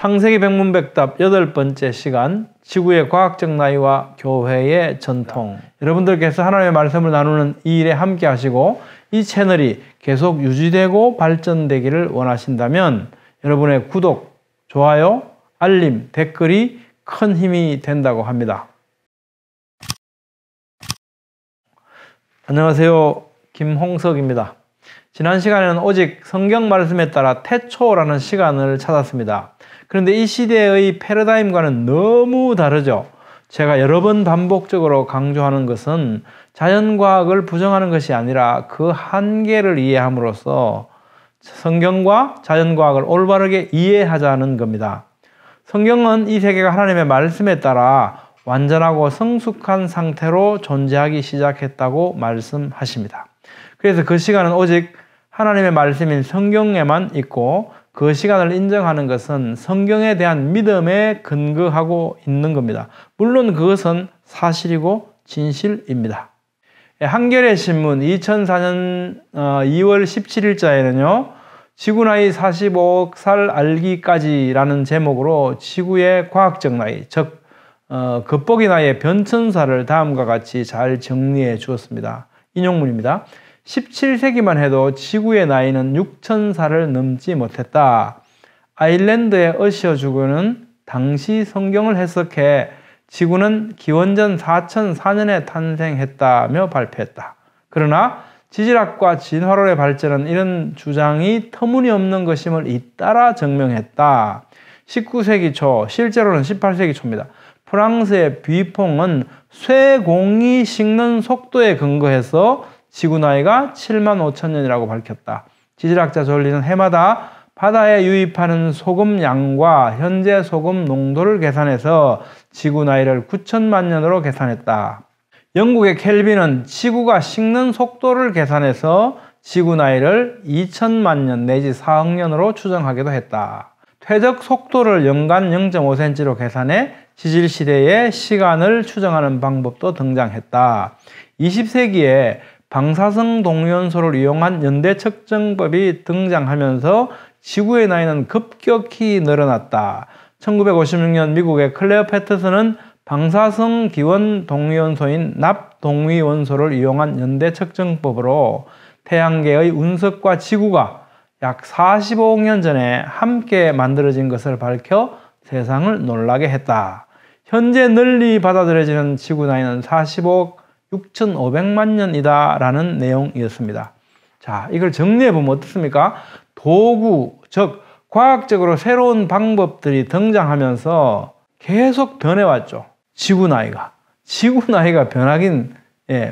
창세기 백문백답 8번째 시간, 지구의 과학적 나이와 교회의 전통. 여러분들께서 하나님의 말씀을 나누는 이 일에 함께 하시고 이 채널이 계속 유지되고 발전되기를 원하신다면 여러분의 구독, 좋아요, 알림, 댓글이 큰 힘이 된다고 합니다. 안녕하세요. 김홍석입니다. 지난 시간에는 오직 성경 말씀에 따라 태초라는 시간을 찾았습니다. 그런데 이 시대의 패러다임과는 너무 다르죠. 제가 여러 번 반복적으로 강조하는 것은 자연과학을 부정하는 것이 아니라 그 한계를 이해함으로써 성경과 자연과학을 올바르게 이해하자는 겁니다. 성경은 이 세계가 하나님의 말씀에 따라 완전하고 성숙한 상태로 존재하기 시작했다고 말씀하십니다. 그래서 그 시간은 오직 하나님의 말씀인 성경에만 있고 그 시간을 인정하는 것은 성경에 대한 믿음에 근거하고 있는 겁니다. 물론 그것은 사실이고 진실입니다. 한겨레 신문 2004년 2월 17일자에는요. 지구 나이 45억 살 알기까지라는 제목으로 지구의 과학적 나이, 즉 겉보기 나이의 변천사를 다음과 같이 잘 정리해 주었습니다. 인용문입니다. 17세기만 해도 지구의 나이는 6,000살을 넘지 못했다. 아일랜드의 어시어주교는 당시 성경을 해석해 지구는 기원전 4004년에 탄생했다며 발표했다. 그러나 지질학과 진화론의 발전은 이런 주장이 터무니없는 것임을 잇따라 증명했다. 19세기 초, 실제로는 18세기 초입니다. 프랑스의 뷔퐁은 쇠공이 식는 속도에 근거해서 지구 나이가 75,000년이라고 밝혔다. 지질학자 졸리는 해마다 바다에 유입하는 소금 양과 현재 소금 농도를 계산해서 지구 나이를 9천만 년으로 계산했다. 영국의 켈빈은 지구가 식는 속도를 계산해서 지구 나이를 2천만 년 내지 4억 년으로 추정하기도 했다. 퇴적 속도를 연간 0.5cm로 계산해 지질시대의 시간을 추정하는 방법도 등장했다. 20세기에 방사성 동위원소를 이용한 연대 측정법이 등장하면서 지구의 나이는 급격히 늘어났다. 1956년 미국의 클레어 패터슨은 방사성 기원 동위원소인 납 동위원소를 이용한 연대 측정법으로 태양계의 운석과 지구가 약 45억 년 전에 함께 만들어진 것을 밝혀 세상을 놀라게 했다. 현재 널리 받아들여지는 지구 나이는 45억 6,500만 년이다 라는 내용이었습니다. 자, 이걸 정리해보면 어떻습니까? 도구, 즉 과학적으로 새로운 방법들이 등장하면서 계속 변해왔죠. 지구 나이가 변하긴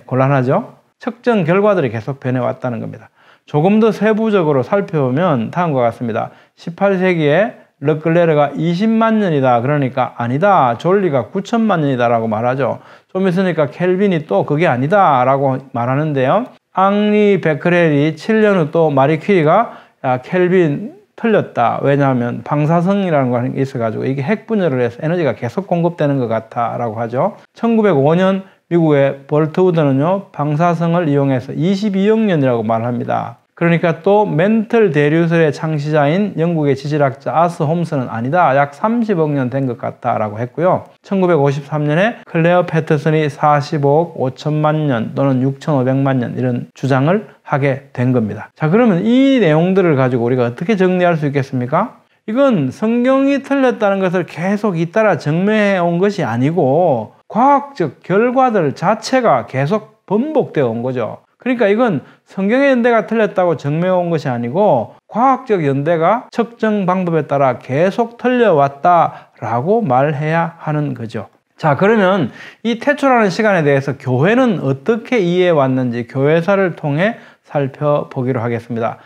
곤란하죠. 측정 결과들이 계속 변해왔다는 겁니다. 조금 더 세부적으로 살펴보면 다음과 같습니다. 18세기에 르클레르가 20만 년이다. 그러니까 아니다. 졸리가 9천만 년이다 라고 말하죠. 좀 있으니까 켈빈이 또 그게 아니다 라고 말하는데요. 앙리 베크렐이 7년 후 또 마리 퀴리가 켈빈 틀렸다. 왜냐하면 방사성이라는 게 있어가지고 이게 핵 분열을 해서 에너지가 계속 공급되는 것 같아 라고 하죠. 1905년 미국의 볼트우드는요. 방사성을 이용해서 22억 년이라고 말합니다. 그러니까 또 멘틀 대류설의 창시자인 영국의 지질학자 아스 홈스는 아니다. 약 30억 년 된 것 같다 라고 했고요. 1953년에 클레어 패터슨이 45억 5천만 년 또는 6,500만 년 이런 주장을 하게 된 겁니다. 자, 그러면 이 내용들을 가지고 우리가 어떻게 정리할 수 있겠습니까? 이건 성경이 틀렸다는 것을 계속 잇따라 증명해 온 것이 아니고 과학적 결과들 자체가 계속 반복되어 온 거죠. 그러니까 이건 성경의 연대가 틀렸다고 증명해 온 것이 아니고 과학적 연대가 측정 방법에 따라 계속 틀려왔다라고 말해야 하는 거죠. 자, 그러면 이 태초라는 시간에 대해서 교회는 어떻게 이해해 왔는지 교회사를 통해 살펴보기로 하겠습니다.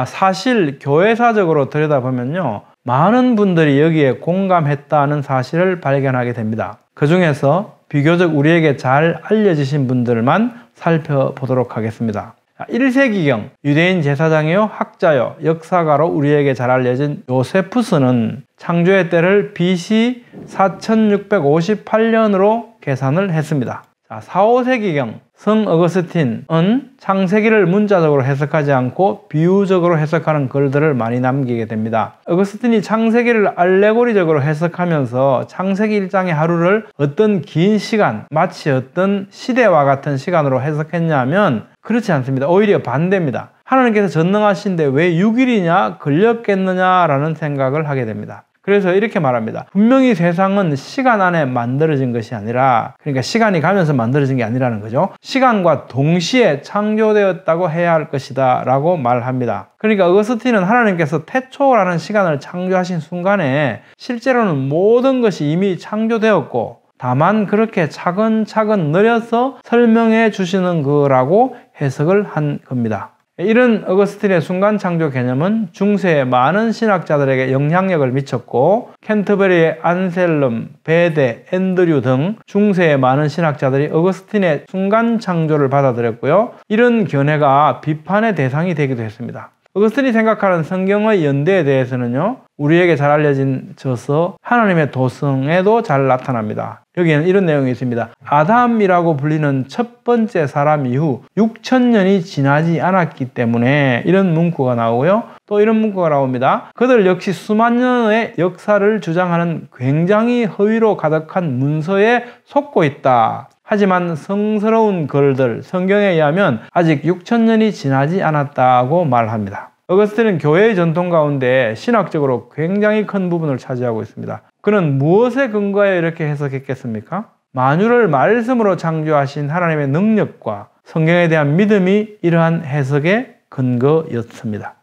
사실 교회사적으로 들여다보면요. 많은 분들이 여기에 공감했다는 사실을 발견하게 됩니다. 그 중에서 비교적 우리에게 잘 알려지신 분들만 살펴보도록 하겠습니다. 1세기경 유대인 제사장이요 학자요 역사가로 우리에게 잘 알려진 요세푸스는 창조의 때를 BC 4658년으로 계산을 했습니다. 4, 5세기경 성 어거스틴은 창세기를 문자적으로 해석하지 않고 비유적으로 해석하는 글들을 많이 남기게 됩니다. 어거스틴이 창세기를 알레고리적으로 해석하면서 창세기 1장의 하루를 어떤 긴 시간, 마치 어떤 시대와 같은 시간으로 해석했냐면 그렇지 않습니다. 오히려 반대입니다. 하나님께서 전능하신데 왜 6일이냐 걸렸겠느냐라는 생각을 하게 됩니다. 그래서 이렇게 말합니다. 분명히 세상은 시간 안에 만들어진 것이 아니라, 그러니까 시간이 가면서 만들어진 게 아니라는 거죠. 시간과 동시에 창조되었다고 해야 할 것이다 라고 말합니다. 그러니까 어거스틴은 하나님께서 태초라는 시간을 창조하신 순간에 실제로는 모든 것이 이미 창조되었고 다만 그렇게 차근차근 늘려서 설명해 주시는 거라고 해석을 한 겁니다. 이런 어거스틴의 순간 창조 개념은 중세의 많은 신학자들에게 영향력을 미쳤고 캔터베리의 안셀름, 베데, 앤드류 등 중세의 많은 신학자들이 어거스틴의 순간 창조를 받아들였고요. 이런 견해가 비판의 대상이 되기도 했습니다. 어거스틴이 생각하는 성경의 연대에 대해서는요, 우리에게 잘 알려진 저서 하나님의 도성에도 잘 나타납니다. 여기에는 이런 내용이 있습니다. 아담이라고 불리는 첫 번째 사람 이후 6,000년이 지나지 않았기 때문에 이런 문구가 나오고요. 또 이런 문구가 나옵니다. 그들 역시 수만 년의 역사를 주장하는 굉장히 허위로 가득한 문서에 속고 있다. 하지만 성스러운 글들, 성경에 의하면 아직 6,000년이 지나지 않았다고 말합니다. 어거스틴은 교회의 전통 가운데 신학적으로 굉장히 큰 부분을 차지하고 있습니다. 그는 무엇에 근거하여 이렇게 해석했겠습니까? 만유를 말씀으로 창조하신 하나님의 능력과 성경에 대한 믿음이 이러한 해석의 근거였습니다.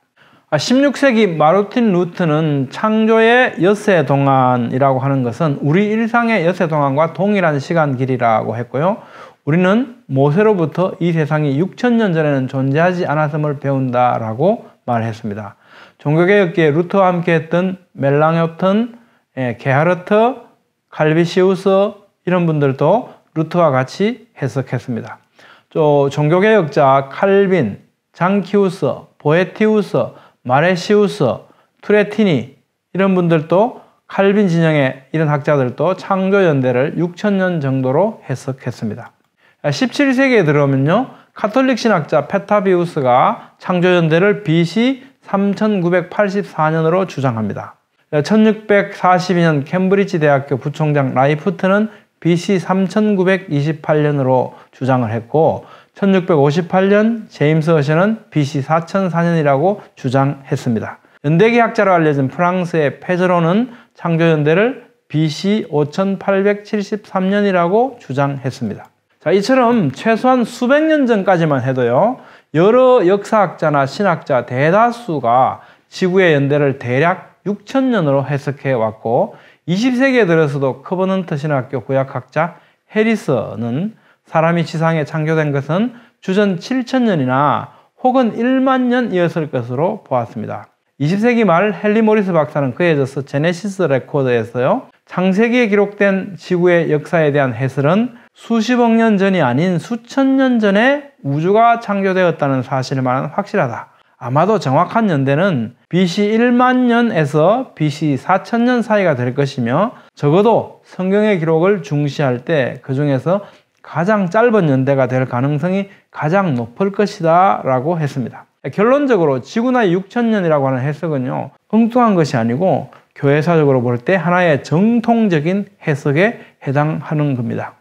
16세기 마르틴 루트는 창조의 엿새 동안이라고 하는 것은 우리 일상의 엿새 동안과 동일한 시간 길이라고 했고요. 우리는 모세로부터 이 세상이 6,000년 전에는 존재하지 않았음을 배운다라고 말했습니다. 종교개혁기에 루터와 함께 했던 멜랑요턴, 게하르트, 칼비시우스 이런 분들도 루터와 같이 해석했습니다. 또 종교개혁자 칼빈, 장키우스, 보에티우스, 마레시우스, 투레티니 이런 분들도 칼빈 진영의 이런 학자들도 창조연대를 6,000년 정도로 해석했습니다. 17세기에 들어오면요, 카톨릭 신학자 페타비우스가 창조연대를 BC 3984년으로 주장합니다. 1642년 캠브리지 대학교 부총장 라이프트는 BC 3928년으로 주장을 했고 1658년 제임스 허셔는 BC 4004년이라고 주장했습니다. 연대기학자로 알려진 프랑스의 페저로는 창조연대를 BC 5873년이라고 주장했습니다. 자, 이처럼 최소한 수백 년 전까지만 해도요, 여러 역사학자나 신학자 대다수가 지구의 연대를 대략 6,000년으로 해석해 왔고 20세기에 들어서도 커버넌트 신학교 구약학자 해리스는 사람이 지상에 창조된 것은 주전 7,000년이나 혹은 1만 년이었을 것으로 보았습니다. 20세기 말 헨리 모리스 박사는 그의 저서 제네시스 레코드에서요, 창세기에 기록된 지구의 역사에 대한 해설은 수십억 년 전이 아닌 수천 년 전에 우주가 창조되었다는 사실만은 확실하다. 아마도 정확한 연대는 BC 1만 년에서 BC 4,000년 사이가 될 것이며 적어도 성경의 기록을 중시할 때 그 중에서 가장 짧은 연대가 될 가능성이 가장 높을 것이다 라고 했습니다. 결론적으로 지구 나이 6,000년이라고 하는 해석은요, 엉뚱한 것이 아니고 교회사적으로 볼 때 하나의 정통적인 해석에 해당하는 겁니다.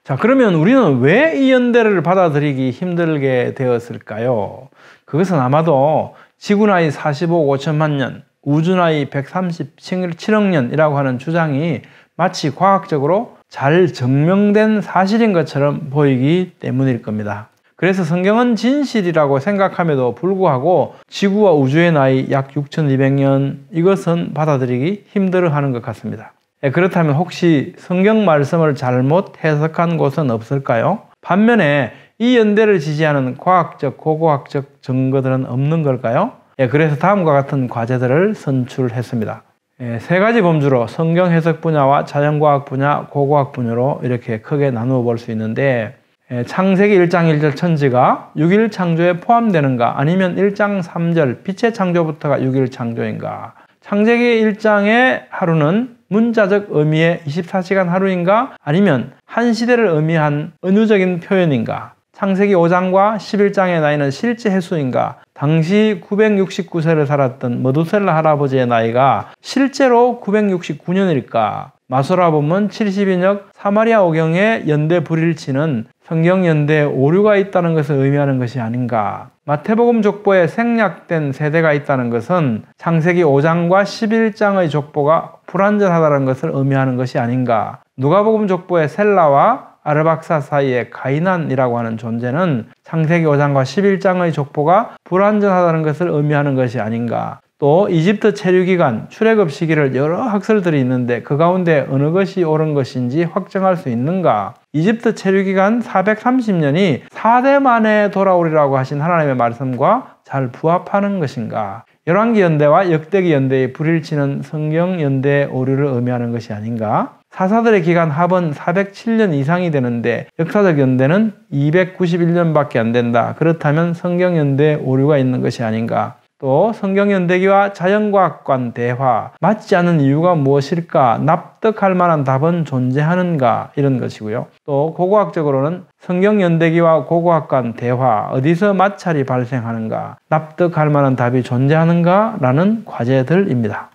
자, 그러면 우리는 왜 이 연대를 받아들이기 힘들게 되었을까요? 그것은 아마도 지구 나이 45억 5천만 년, 우주 나이 137억 년이라고 하는 주장이 마치 과학적으로 잘 증명된 사실인 것처럼 보이기 때문일 겁니다. 그래서 성경은 진실이라고 생각함에도 불구하고 지구와 우주의 나이 약 6,200년, 이것은 받아들이기 힘들어하는 것 같습니다. 그렇다면 혹시 성경 말씀을 잘못 해석한 곳은 없을까요? 반면에 이 연대를 지지하는 과학적, 고고학적 증거들은 없는 걸까요? 그래서 다음과 같은 과제들을 선출했습니다. 세 가지 범주로 성경 해석 분야와 자연과학 분야, 고고학 분야로 이렇게 크게 나누어 볼 수 있는데, 창세기 1장 1절 천지가 6일 창조에 포함되는가, 아니면 1장 3절 빛의 창조부터가 6일 창조인가, 창세기 1장의 하루는 문자적 의미의 24시간 하루인가, 아니면 한 시대를 의미한 은유적인 표현인가, 창세기 5장과 11장의 나이는 실제 횟수인가? 당시 969세를 살았던 머두셀라 할아버지의 나이가 실제로 969년일까? 마소라본문 72역 사마리아 오경의 연대 불일치는 성경 연대에 오류가 있다는 것을 의미하는 것이 아닌가? 마태복음 족보에 생략된 세대가 있다는 것은 창세기 5장과 11장의 족보가 불완전하다는 것을 의미하는 것이 아닌가? 누가복음 족보에 셀라와 아르박사 사이에 가이난이라고 하는 존재는 창세기 5장과 11장의 족보가 불완전하다는 것을 의미하는 것이 아닌가? 또 이집트 체류기간, 출애굽 시기를 여러 학설들이 있는데 그 가운데 어느 것이 옳은 것인지 확정할 수 있는가? 이집트 체류기간 430년이 4대 만에 돌아오리라고 하신 하나님의 말씀과 잘 부합하는 것인가? 열왕기 연대와 역대기 연대의 불일치는 성경 연대의 오류를 의미하는 것이 아닌가? 사사들의 기간 합은 407년 이상이 되는데 역사적 연대는 291년밖에 안 된다. 그렇다면 성경 연대에 오류가 있는 것이 아닌가? 또 성경 연대기와 자연과학관 대화, 맞지 않는 이유가 무엇일까? 납득할 만한 답은 존재하는가? 이런 것이고요. 또 고고학적으로는 성경 연대기와 고고학관 대화, 어디서 마찰이 발생하는가? 납득할 만한 답이 존재하는가? 라는 과제들입니다.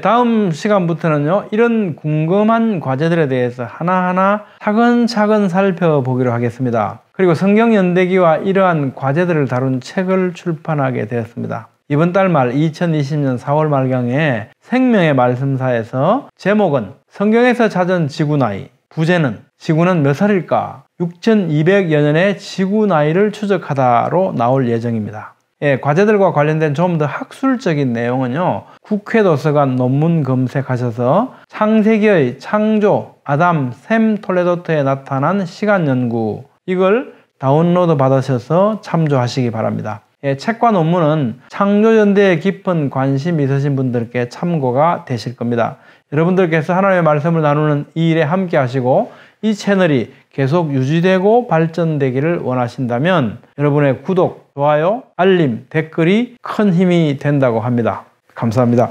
다음 시간부터는요, 이런 궁금한 과제들에 대해서 하나하나 차근차근 살펴보기로 하겠습니다. 그리고 성경 연대기와 이러한 과제들을 다룬 책을 출판하게 되었습니다. 이번 달 말 2020년 4월 말경에 생명의 말씀사에서 제목은 성경에서 찾은 지구 나이, 부제는 지구는 몇 살일까? 6200여 년의 지구 나이를 추적하다로 나올 예정입니다. 과제들과 관련된 좀 더 학술적인 내용은요, 국회 도서관 논문 검색하셔서 창세기의 창조, 아담, 셈, 톨레도트에 나타난 시간 연구, 이걸 다운로드 받으셔서 참조하시기 바랍니다. 책과 논문은 창조연대에 깊은 관심 있으신 분들께 참고가 되실 겁니다. 여러분들께서 하나님의 말씀을 나누는 이 일에 함께 하시고 이 채널이 계속 유지되고 발전되기를 원하신다면 여러분의 구독, 좋아요, 알림, 댓글이 큰 힘이 된다고 합니다. 감사합니다.